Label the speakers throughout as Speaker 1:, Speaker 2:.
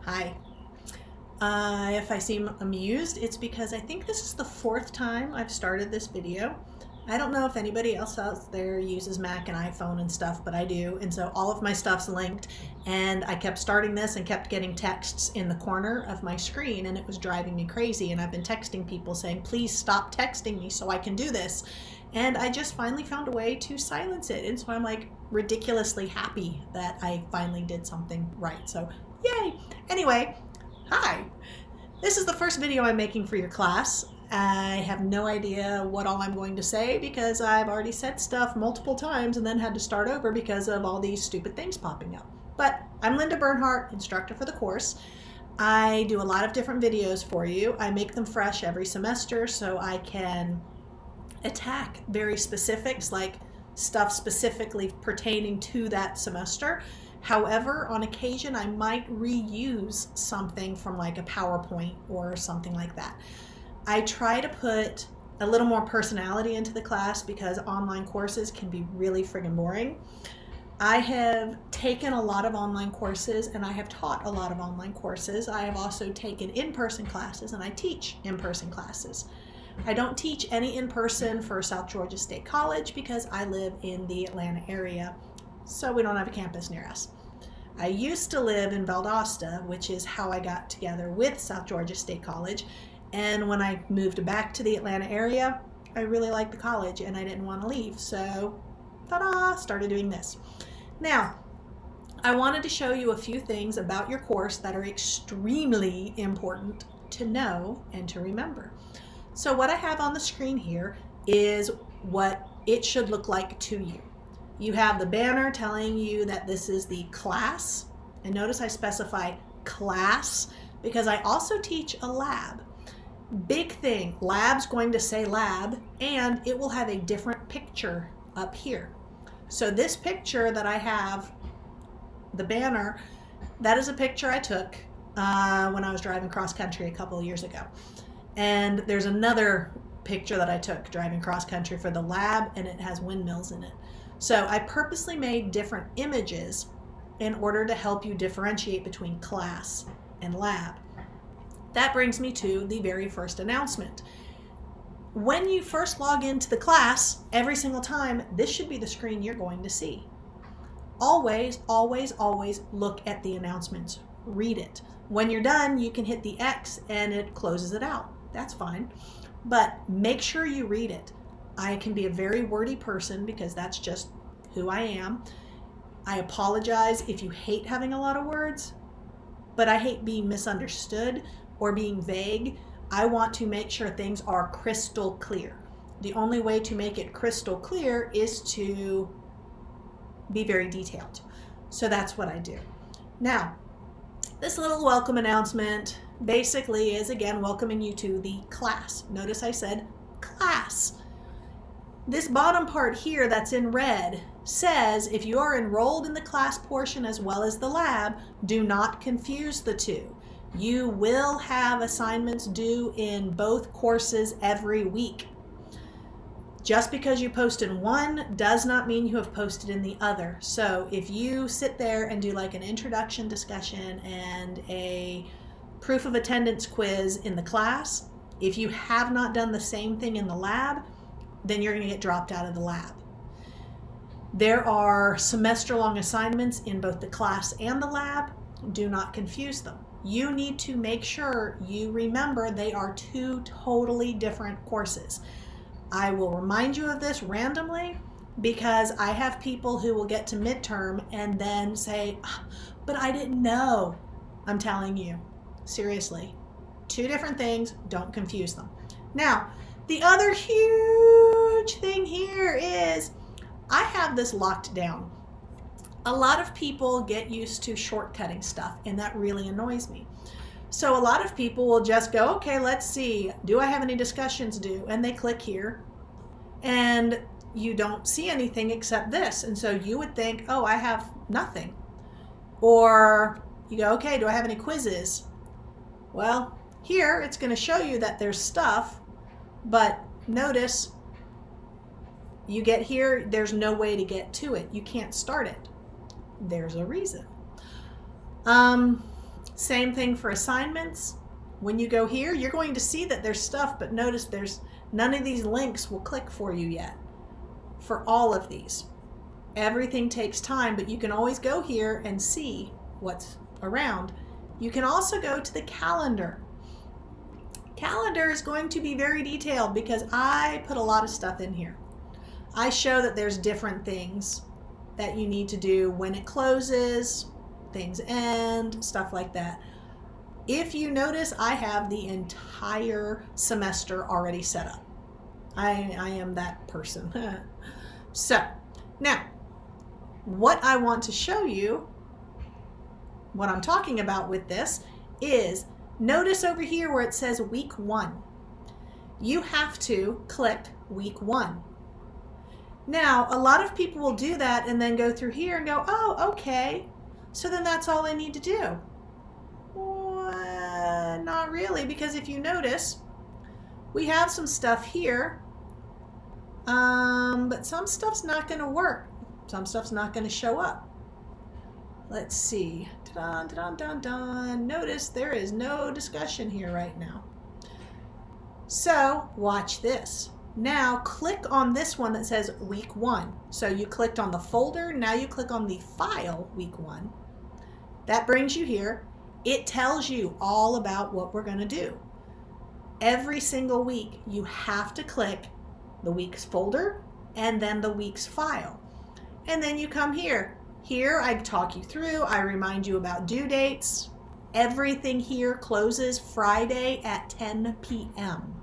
Speaker 1: Hi. If I seem amused, it's because I think this is the fourth time I've started this video. I don't know if anybody else out there uses Mac and iPhone and stuff, but I do. And so all of my stuff's linked, and I kept starting this and kept getting texts in the corner of my screen, and it was driving me crazy. And I've been texting people saying, please stop texting me so I can do this. And I just finally found a way to silence it. And so I'm like ridiculously happy that I finally did something right. So yay. Anyway, hi. This is the first video I'm making for your class. I have no idea what all I'm going to say because I've already said stuff multiple times and then had to start over because of all these stupid things popping up. But I'm Linda Bernhardt, instructor for the course. I do a lot of different videos for you. I make them fresh every semester so I can attack very specifics, like stuff specifically pertaining to that semester. However, on occasion, I might reuse something from like a PowerPoint or something like that. I try to put a little more personality into the class because online courses can be really friggin' boring. I have taken a lot of online courses and I have taught a lot of online courses. I have also taken in-person classes and I teach in-person classes. I don't teach any in-person for South Georgia State College because I live in the Atlanta area, so we don't have a campus near us. I used to live in Valdosta, which is how I got together with South Georgia State College, and when I moved back to the Atlanta area, I really liked the college and I didn't want to leave, so ta-da, started doing this. Now, I wanted to show you a few things about your course that are extremely important to know and to remember. So what I have on the screen here is what it should look like to you. You have the banner telling you that this is the class, and notice I specify class because I also teach a lab. Big thing, lab's going to say lab, and it will have a different picture up here. So this picture that I have, the banner, that is a picture I took when I was driving cross country a couple of years ago. And there's another picture that I took driving cross country for the lab, and it has windmills in it. So I purposely made different images in order to help you differentiate between class and lab. That brings me to the very first announcement. When you first log into the class, every single time, this should be the screen you're going to see. Always, always, always look at the announcements. Read it. When you're done, you can hit the X and it closes it out. That's fine. But make sure you read it. I can be a very wordy person because that's just who I am. I apologize if you hate having a lot of words, but I hate being misunderstood or being vague. I want to make sure things are crystal clear. The only way to make it crystal clear is to be very detailed. So that's what I do. Now, this little welcome announcement basically is, again, welcoming you to the class. Notice I said class. This bottom part here that's in red says if you are enrolled in the class portion as well as the lab, do not confuse the two. You will have assignments due in both courses every week. Just because you post in one does not mean you have posted in the other. So if you sit there and do like an introduction discussion and a proof of attendance quiz in the class, if you have not done the same thing in the lab, then you're going to get dropped out of the lab. There are semester-long assignments in both the class and the lab. Do not confuse them. You need to make sure you remember they are two totally different courses. I will remind you of this randomly because I have people who will get to midterm and then say, but I didn't know. I'm telling you, seriously, two different things, don't confuse them. Now, the other huge thing here is I have this locked down. A lot of people get used to shortcutting stuff, and that really annoys me. So a lot of people will just go, okay, let's see, do I have any discussions due? And they click here, and you don't see anything except this. And so you would think, oh, I have nothing. Or you go, okay, do I have any quizzes? Well, here it's going to show you that there's stuff, but notice you get here, there's no way to get to it. You can't start it. There's a reason. Same thing for assignments. When you go here, you're going to see that there's stuff, but notice there's none of these links will click for you yet for all of these. Everything takes time, but you can always go here and see what's around. You can also go to the calendar. Calendar is going to be very detailed because I put a lot of stuff in here. I show that there's different things that you need to do when it closes, things end, stuff like that. If you notice, I have the entire semester already set up. I am that person. So now what I want to show you, what I'm talking about with this is, notice over here where it says week 1. You have to click week 1. Now, a lot of people will do that and then go through here and go, oh, okay, so then that's all I need to do. Well, not really, because if you notice, we have some stuff here, but some stuff's not going to work. Some stuff's not going to show up. Let's see. Dun, dun, dun, dun. Notice there is no discussion here right now. So watch this. Now click on this one that says week 1. So you clicked on the folder. Now you click on the file week 1. That brings you here. It tells you all about what we're going to do. Every single week you have to click the week's folder and then the week's file. And then you come here. Here I talk you through, I remind you about due dates. Everything here closes Friday at 10 p.m.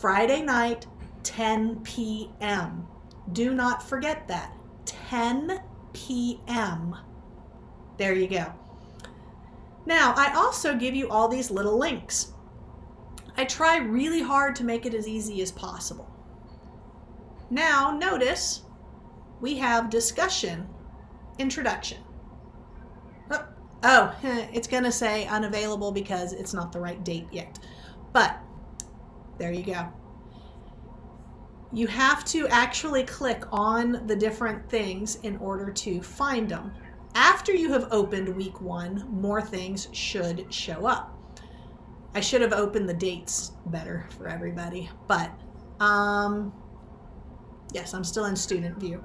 Speaker 1: Friday night, 10 p.m. Do not forget that. 10 p.m. There you go. Now, I also give you all these little links. I try really hard to make it as easy as possible. Now, notice we have discussion, introduction. Oh, it's going to say unavailable because it's not the right date yet. But there you go. You have to actually click on the different things in order to find them. After you have opened week 1, more things should show up. I should have opened the dates better for everybody, but yes, I'm still in student view.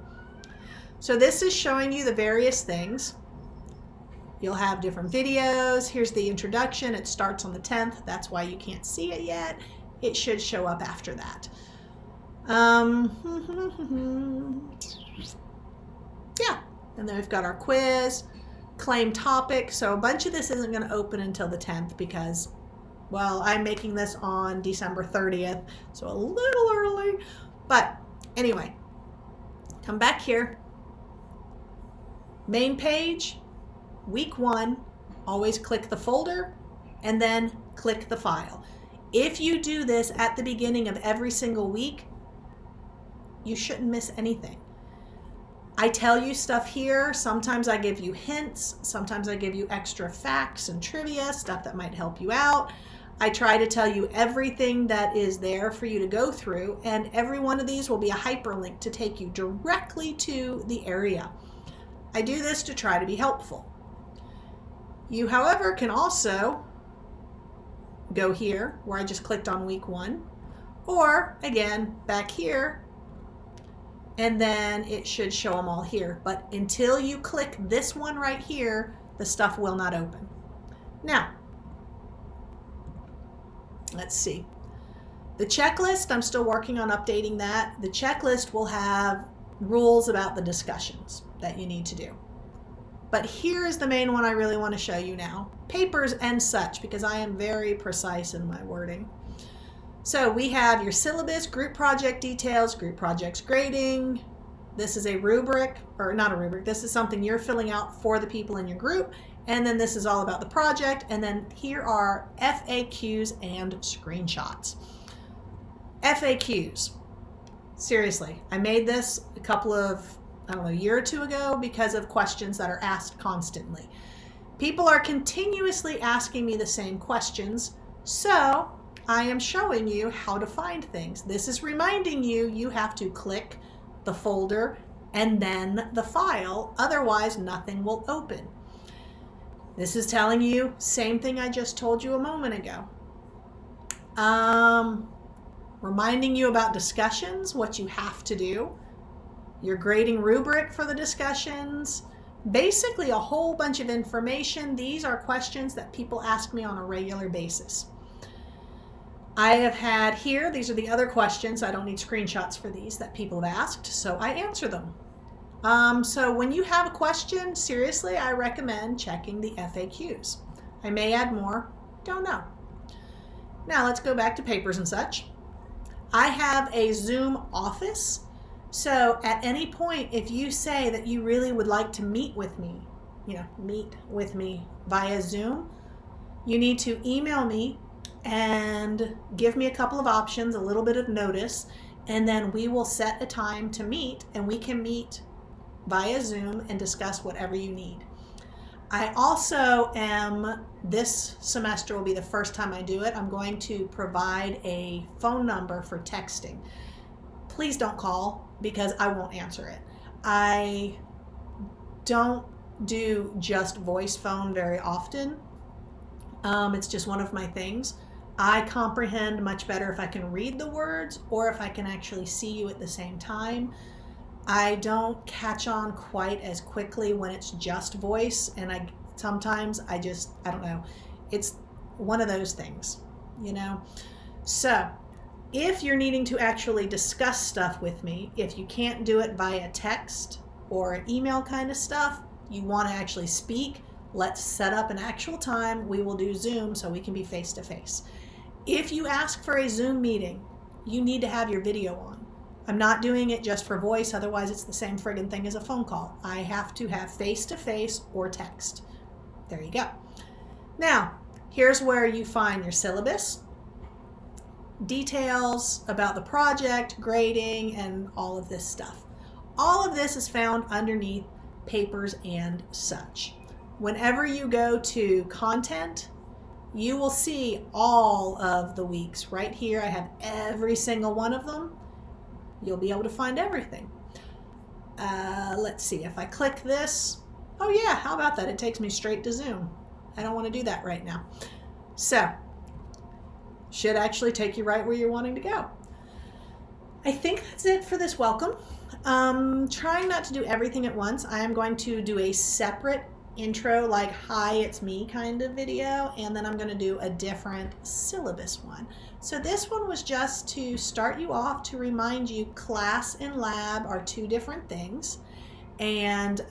Speaker 1: So this is showing you the various things. You'll have different videos. Here's the introduction. It starts on the 10th. That's why you can't see it yet. It should show up after that. Yeah, and then we've got our quiz, claim topic. So a bunch of this isn't going to open until the 10th because, well, I'm making this on December 30th, so a little early. But anyway, come back here. Main page, week 1, always click the folder and then click the file. If you do this at the beginning of every single week, you shouldn't miss anything. I tell you stuff here. Sometimes I give you hints. Sometimes I give you extra facts and trivia, stuff that might help you out. I try to tell you everything that is there for you to go through, and every one of these will be a hyperlink to take you directly to the area. I do this to try to be helpful. You, however, can also go here where I just clicked on week 1, or again, back here, and then it should show them all here. But until you click this one right here, the stuff will not open. Now, let's see. The checklist, I'm still working on updating that. The checklist will have rules about the discussions that you need to do. But here is the main one I really want to show you now. Papers and such, because I am very precise in my wording. So we have your syllabus, group project details, group projects grading. This is a rubric, or not a rubric, this is something you're filling out for the people in your group. And then this is all about the project. And then here are FAQs and screenshots. FAQs. Seriously, I made this a couple of, a year or two ago because of questions that are asked constantly. People are continuously asking me the same questions, so I am showing you how to find things. This is reminding you, you have to click the folder and then the file, otherwise nothing will open. This is telling you same thing I just told you a moment ago. Reminding you about discussions, what you have to do, your grading rubric for the discussions, basically a whole bunch of information. These are questions that people ask me on a regular basis. I have had here, these are the other questions. I don't need screenshots for these that people have asked, so I answer them. So when you have a question, seriously, I recommend checking the FAQs. I may add more, don't know. Now let's go back to papers and such. I have a Zoom office, so at any point, if you say that you really would like to meet with me via Zoom, you need to email me and give me a couple of options, a little bit of notice, and then we will set a time to meet, and we can meet via Zoom and discuss whatever you need. I also this semester will be the first time I do it, I'm going to provide a phone number for texting. Please don't call because I won't answer it. I don't do just voice phone very often. It's just one of my things. I comprehend much better if I can read the words or if I can actually see you at the same time. I don't catch on quite as quickly when it's just voice, and sometimes I don't know. It's one of those things, you know? So if you're needing to actually discuss stuff with me, if you can't do it via text or email kind of stuff, you want to actually speak, let's set up an actual time. We will do Zoom so we can be face to face. If you ask for a Zoom meeting, you need to have your video on. I'm not doing it just for voice, otherwise it's the same friggin' thing as a phone call. I have to have face-to-face or text. There you go. Now, here's where you find your syllabus, details about the project, grading, and all of this stuff. All of this is found underneath papers and such. Whenever you go to content, you will see all of the weeks right here. I have every single one of them. You'll be able to find everything. Let's see, if I click this, oh yeah, how about that? It takes me straight to Zoom. I don't want to do that right now. So, should actually take you right where you're wanting to go. I think that's it for this welcome. Trying not to do everything at once. I am going to do a separate intro, like hi, it's me kind of video, and then I'm going to do a different syllabus one. So this one was just to start you off, to remind you class and lab are two different things, and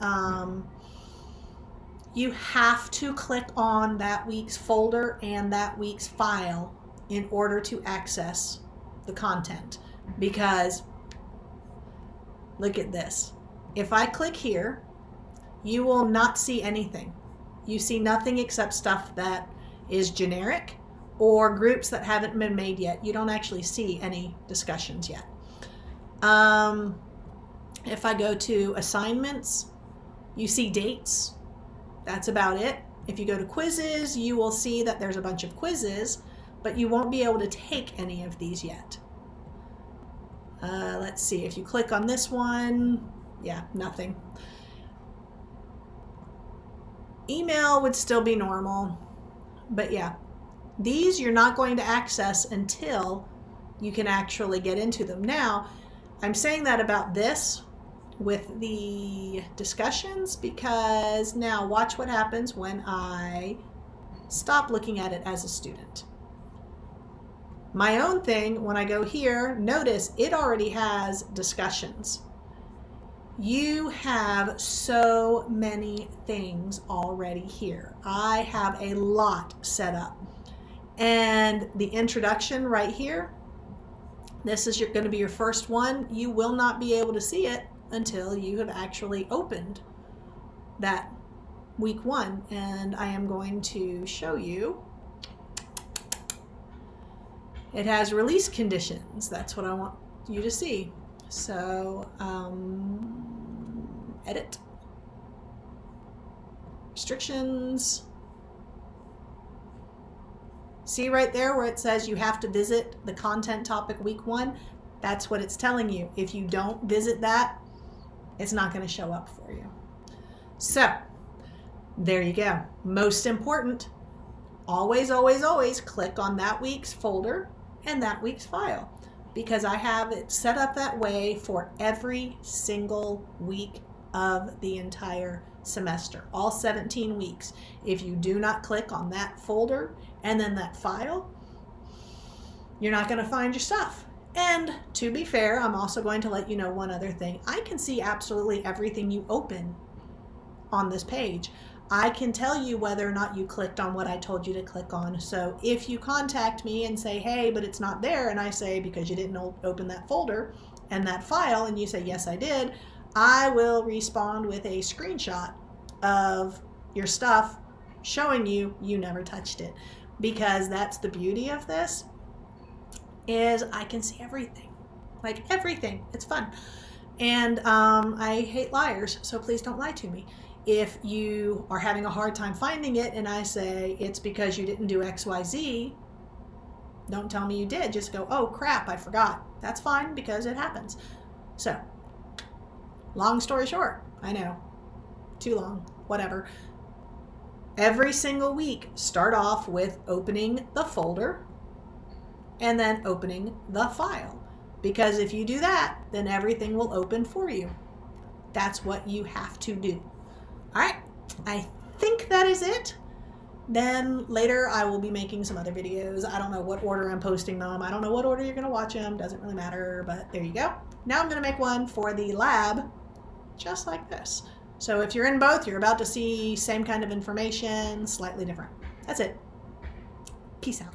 Speaker 1: you have to click on that week's folder and that week's file in order to access the content, because look at this. If I click here, you will not see anything. You see nothing except stuff that is generic or groups that haven't been made yet. You don't actually see any discussions yet. If I go to assignments, you see dates. That's about it. If you go to quizzes, you will see that there's a bunch of quizzes, but you won't be able to take any of these yet. Let's see, if you click on this one, yeah, nothing. Email would still be normal, but yeah, these you're not going to access until you can actually get into them. Now, I'm saying that about this with the discussions because now watch what happens when I stop looking at it as a student. My own thing, when I go here, notice it already has discussions. You have so many things already here. I have a lot set up. And the introduction right here, this is going to be your first one. You will not be able to see it until you have actually opened that week one. And I am going to show you. It has release conditions. That's what I want you to see. So, edit, restrictions. See right there where it says you have to visit the content topic week one? That's what it's telling you. If you don't visit that, it's not going to show up for you. So, There you go. Most important, always, always, always click on that week's folder and that week's file, because I have it set up that way for every single week of the entire semester, all 17 weeks. If you do not click on that folder and then that file, you're not going to find your stuff. And to be fair, I'm also going to let you know one other thing. I can see absolutely everything you open on this page. I can tell you whether or not you clicked on what I told you to click on. So if you contact me and say, hey, but it's not there, and I say, because you didn't open that folder and that file, and you say, yes, I did, I will respond with a screenshot of your stuff showing you you never touched it. Because that's the beauty of this, is I can see everything. Like everything. It's fun. And I hate liars, so please don't lie to me. If you are having a hard time finding it and I say it's because you didn't do XYZ, don't tell me you did. Just go, oh crap, I forgot. That's fine, because it happens. So, long story short, I know, too long, whatever. Every single week, start off with opening the folder and then opening the file. Because if you do that, then everything will open for you. That's what you have to do. All right, I think that is it. Then later I will be making some other videos. I don't know what order I'm posting them. I don't know what order you're going to watch them. Doesn't really matter, but there you go. Now I'm going to make one for the lab just like this. So if you're in both, you're about to see same kind of information, slightly different. That's it. Peace out.